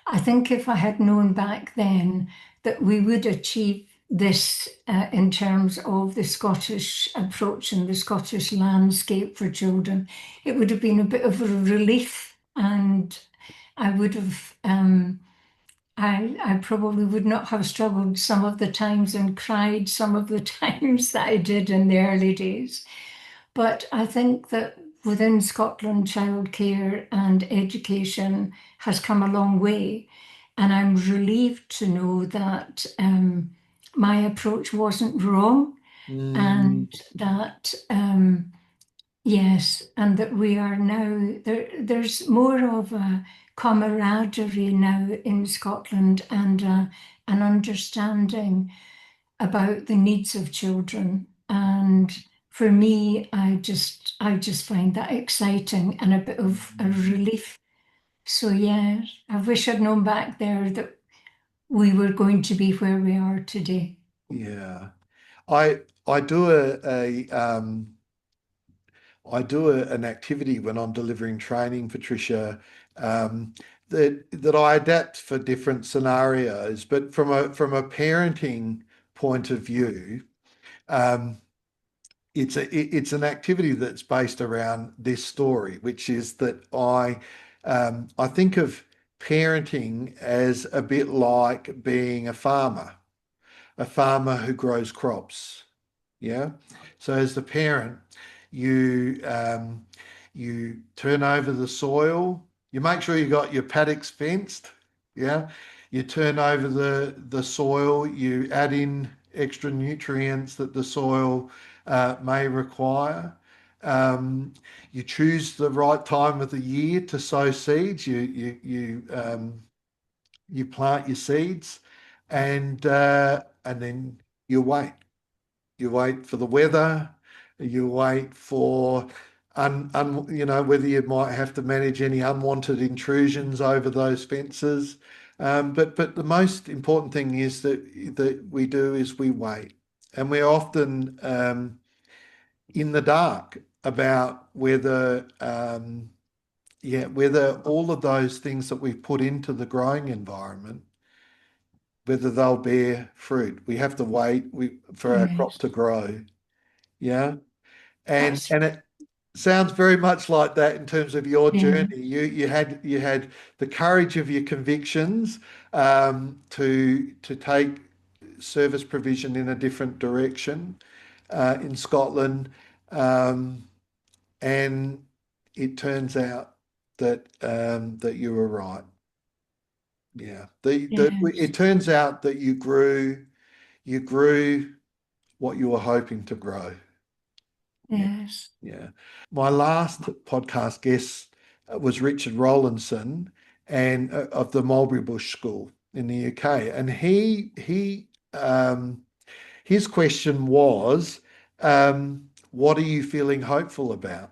I think if I had known back then that we would achieve this in terms of the Scottish approach and the Scottish landscape for children, it would have been a bit of a relief, and I would have, I probably would not have struggled some of the times and cried some of the times that I did in the early days. But I think that within Scotland, childcare and education has come a long way. And I'm relieved to know that my approach wasn't wrong, and that, yes, and that we are now, there's more of a camaraderie now in Scotland, and an understanding about the needs of children. And for me, I just find that exciting and a bit of a relief. So yeah, I wish I'd known back there that we were going to be where we are today. Yeah, I do an activity when I'm delivering training, Patricia, that I adapt for different scenarios. But from a parenting point of view, um, it's an activity that's based around this story, which is that I think of parenting as a bit like being a farmer who grows crops. Yeah. So as the parent, you turn over the soil, you make sure you got your paddocks fenced. Yeah. You turn over the soil, you add in extra nutrients that the soil may require. Um, you choose the right time of the year to sow seeds. You plant your seeds, and then you wait. You wait for the weather. You wait for whether you might have to manage any unwanted intrusions over those fences. But the most important thing is that we do is we wait, and we're often in the dark about whether all of those things that we've put into the growing environment, whether they'll bear fruit. We have to wait for our crop Yes, to grow. Yeah. And that's and it sounds very much like that in terms of your yeah, journey. You had the courage of your convictions to take service provision in a different direction in Scotland, um, and it turns out that you were right. Yeah, it yes, turns out that you grew what you were hoping to grow. Yeah, yes, yeah. My last podcast guest was Richard Rowlandson, and of the Mulberry Bush School in the UK, and his question was, "What are you feeling hopeful about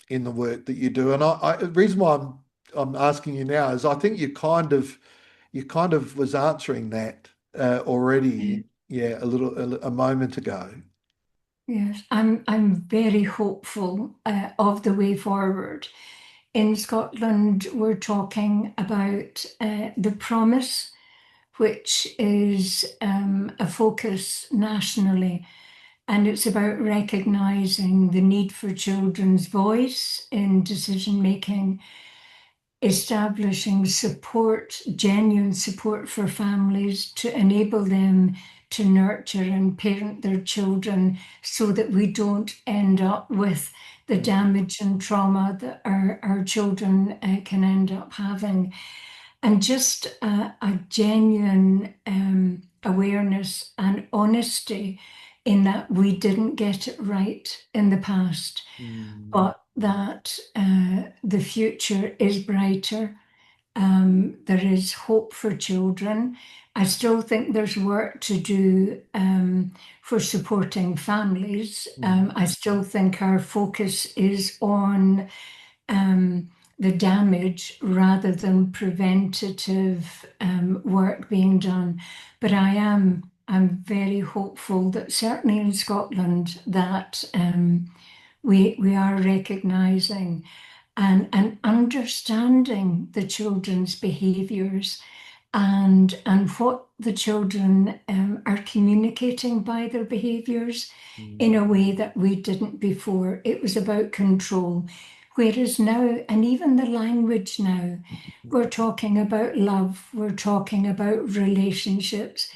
in the work that you do?" And the reason why I'm asking you now is I think you kind of was answering that yeah, already, yeah, a moment ago. yes. I'm very hopeful of the way forward. In Scotland, we're talking about the promise, which is a focus nationally. And it's about recognizing the need for children's voice in decision making, establishing support, genuine support for families to enable them to nurture and parent their children so that we don't end up with the damage and trauma that our children can end up having. And just a genuine awareness and honesty in that we didn't get it right in the past, Mm, but that the future is brighter. There is hope for children. I still think there's work to do for supporting families. mm, I still think our focus is on the damage rather than preventative work being done. But I'm very hopeful that certainly in Scotland that we are recognising and understanding the children's behaviours and what the children are communicating by their behaviours in mm, a way that we didn't before. It was about control. Whereas now, and even the language now, we're talking about love, we're talking about relationships,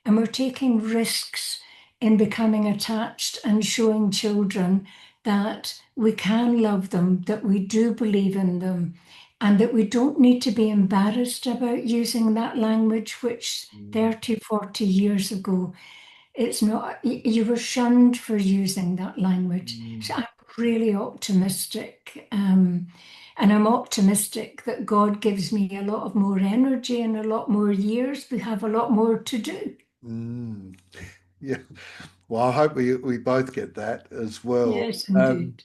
and we're taking risks in becoming attached and showing children that we can love them, that we do believe in them, and that we don't need to be embarrassed about using that language, which mm, 30, 40 years ago, it's not, you were shunned for using that language. So mm. I'm really optimistic. And I'm optimistic that God gives me a lot of more energy and a lot more years. We have a lot more to do. Mm. Yeah. Well, I hope we both get that as well. Yes, indeed.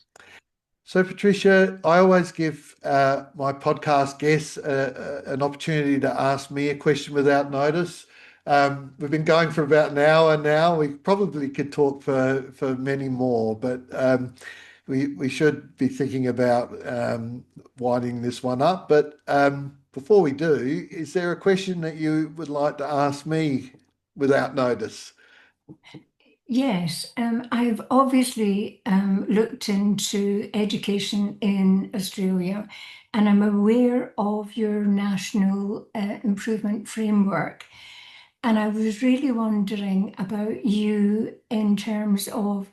So, Patricia, I always give my podcast guests an opportunity to ask me a question without notice. We've been going for about an hour now. We probably could talk for many more, but we should be thinking about winding this one up. But before we do, is there a question that you would like to ask me without notice? Yes, I've obviously looked into education in Australia and I'm aware of your national improvement framework. And I was really wondering about you in terms of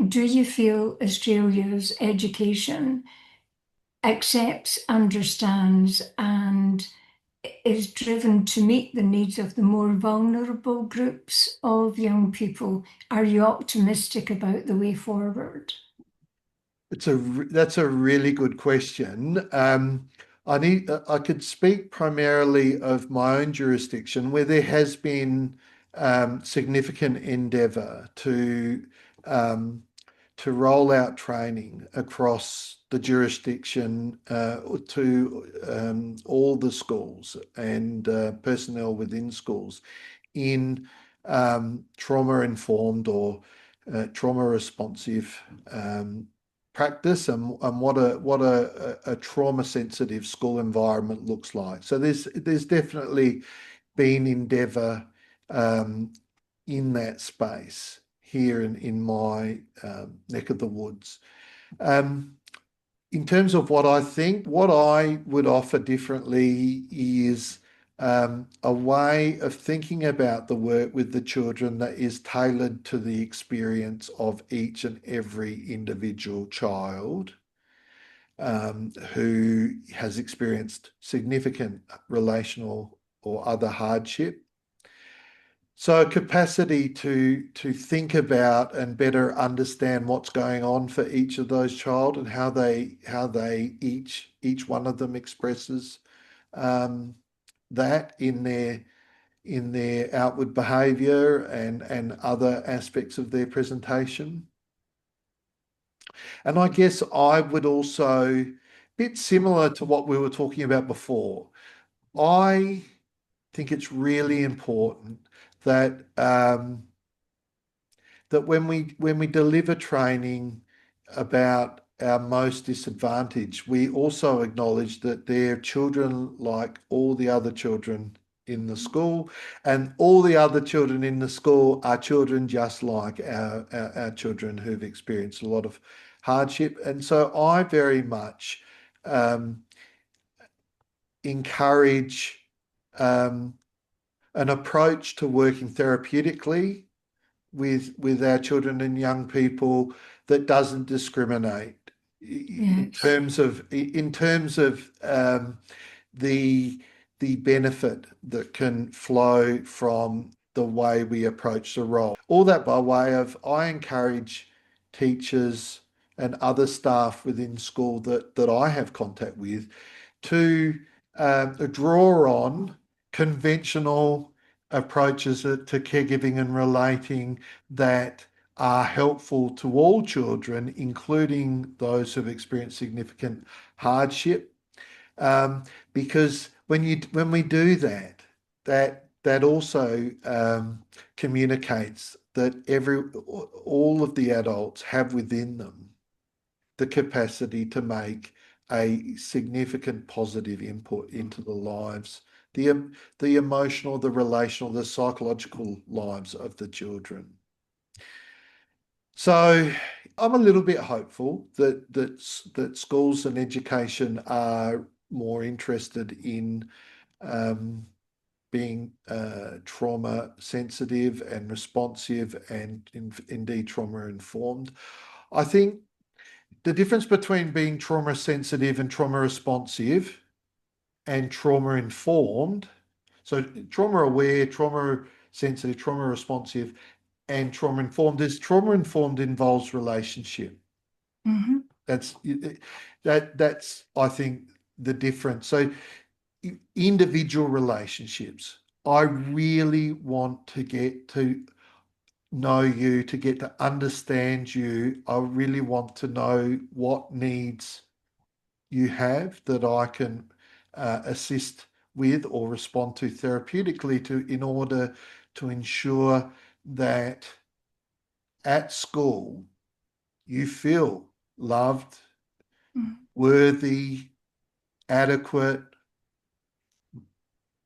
do you feel Australia's education accepts, understands, and is driven to meet the needs of the more vulnerable groups of young people. Are you optimistic about the way forward? That's a really good question. I could speak primarily of my own jurisdiction where there has been significant endeavour um, to roll out training across the jurisdiction to all the schools and personnel within schools in trauma-informed or trauma responsive practice and what a trauma sensitive school environment looks like. So there's definitely been endeavour in that space here in my neck of the woods. In terms of what I think, what I would offer differently is a way of thinking about the work with the children that is tailored to the experience of each and every individual child who has experienced significant relational or other hardship. So a capacity to think about and better understand what's going on for each of those child and how they each one of them expresses that in their outward behaviour and other aspects of their presentation. And I guess I would also, bit similar to what we were talking about before, I think it's really important that that when we deliver training about our most disadvantaged, we also acknowledge that they're children like all the other children in the school, and all the other children in the school are children just like our children who've experienced a lot of hardship. And so I very much encourage an approach to working therapeutically with our children and young people that doesn't discriminate in Yes. terms of the benefit that can flow from the way we approach the role. All that by way of I encourage teachers and other staff within school that I have contact with to draw on conventional approaches to caregiving and relating that are helpful to all children, including those who've experienced significant hardship. Because when we do that, that also communicates that all of the adults have within them the capacity to make a significant positive input into the lives, the emotional, the relational, the psychological lives of the children. So I'm a little bit hopeful that schools and education are more interested in being trauma sensitive and responsive and indeed trauma informed. I think the difference between being trauma sensitive and trauma responsive and trauma informed, so trauma aware, trauma sensitive, trauma responsive, and trauma informed is trauma informed involves relationship. Mm-hmm. That's I think the difference. So individual relationships. I really want to get to know you, to get to understand you. I really want to know what needs you have that I can assist with or respond to therapeutically in order to ensure that at school you feel loved, worthy, adequate,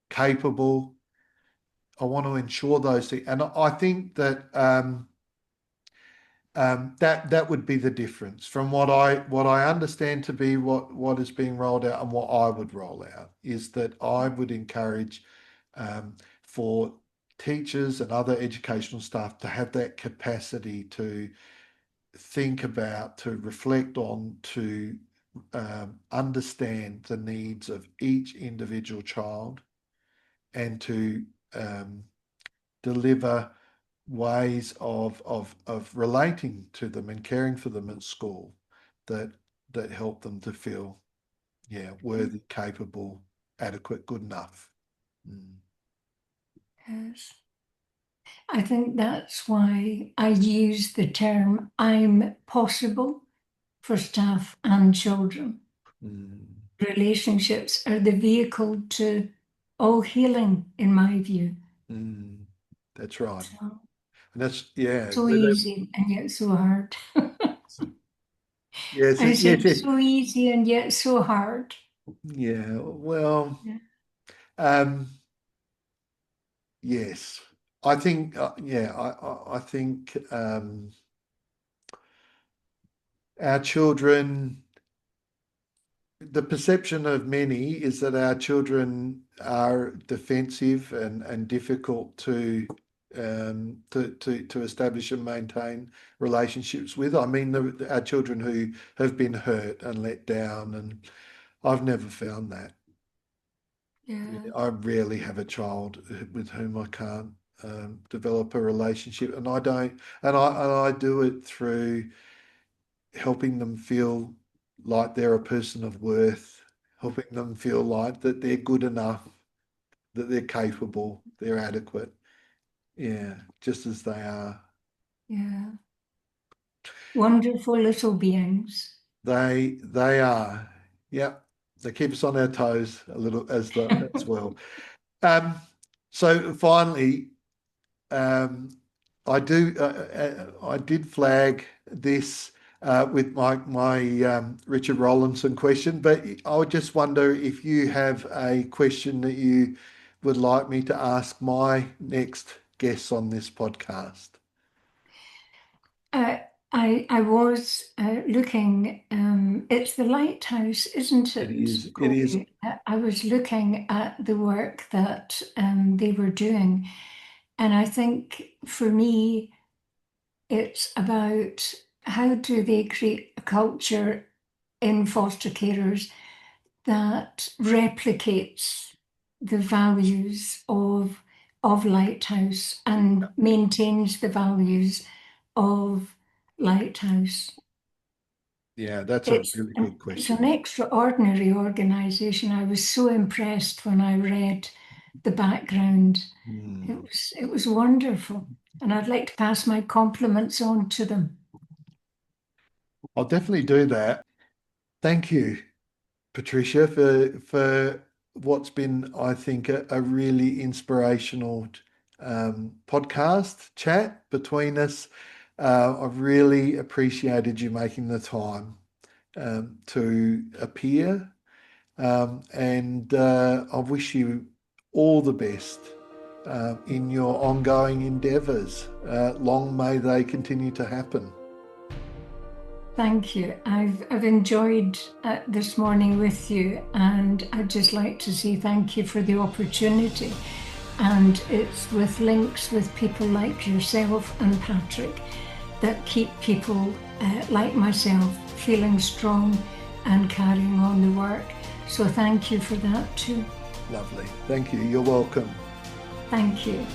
capable. I want to ensure those things, and I think that that would be the difference from what I understand to be what is being rolled out and what I would roll out is that I would encourage for teachers and other educational staff to have that capacity to think about, to reflect on, to understand the needs of each individual child and to deliver ways of relating to them and caring for them at school that help them to feel worthy, capable, adequate, good enough. Yes. I think that's why I use the term I'm possible for staff and children. Relationships are the vehicle to all healing, in my view. That's right. So, and that's, yeah. so easy and yet so hard. Yes, I said yes. so easy and yet so hard. Yeah, well, yes. I think, I think our children, the perception of many is that our children are defensive and difficult to establish and maintain relationships with. I mean, our children who have been hurt and let down, and I've never found that. Yeah. I rarely have a child with whom I can't develop a relationship, and I don't, and I do it through helping them feel like they're a person of worth, helping them feel like that they're good enough, that they're capable, they're adequate. Yeah, just as they are. Yeah. Wonderful little beings. They are. Yep. They keep us on our toes a little as well. So finally, I did flag this with my Richard Rollinson question, but I would just wonder if you have a question that you would like me to ask my next guests on this podcast. I was looking, it's the Lighthouse, isn't it? It is. It is. I was looking at the work that they were doing, and I think for me, it's about how do they create a culture in foster carers that replicates the values of Lighthouse and maintains the values of Lighthouse. Yeah, that's a really good question. It's an extraordinary organisation. I was so impressed when I read the background. It was wonderful, and I'd like to pass my compliments on to them. I'll definitely do that. Thank you, Patricia, for what's been, I think, a really inspirational podcast chat between us. I've really appreciated you making the time to appear, and I wish you all the best in your ongoing endeavours. Long may they continue to happen. Thank you. I've enjoyed this morning with you, and I'd just like to say thank you for the opportunity. And it's with links with people like yourself and Patrick that keep people like myself feeling strong and carrying on the work. So thank you for that too. Lovely. Thank you. You're welcome. Thank you.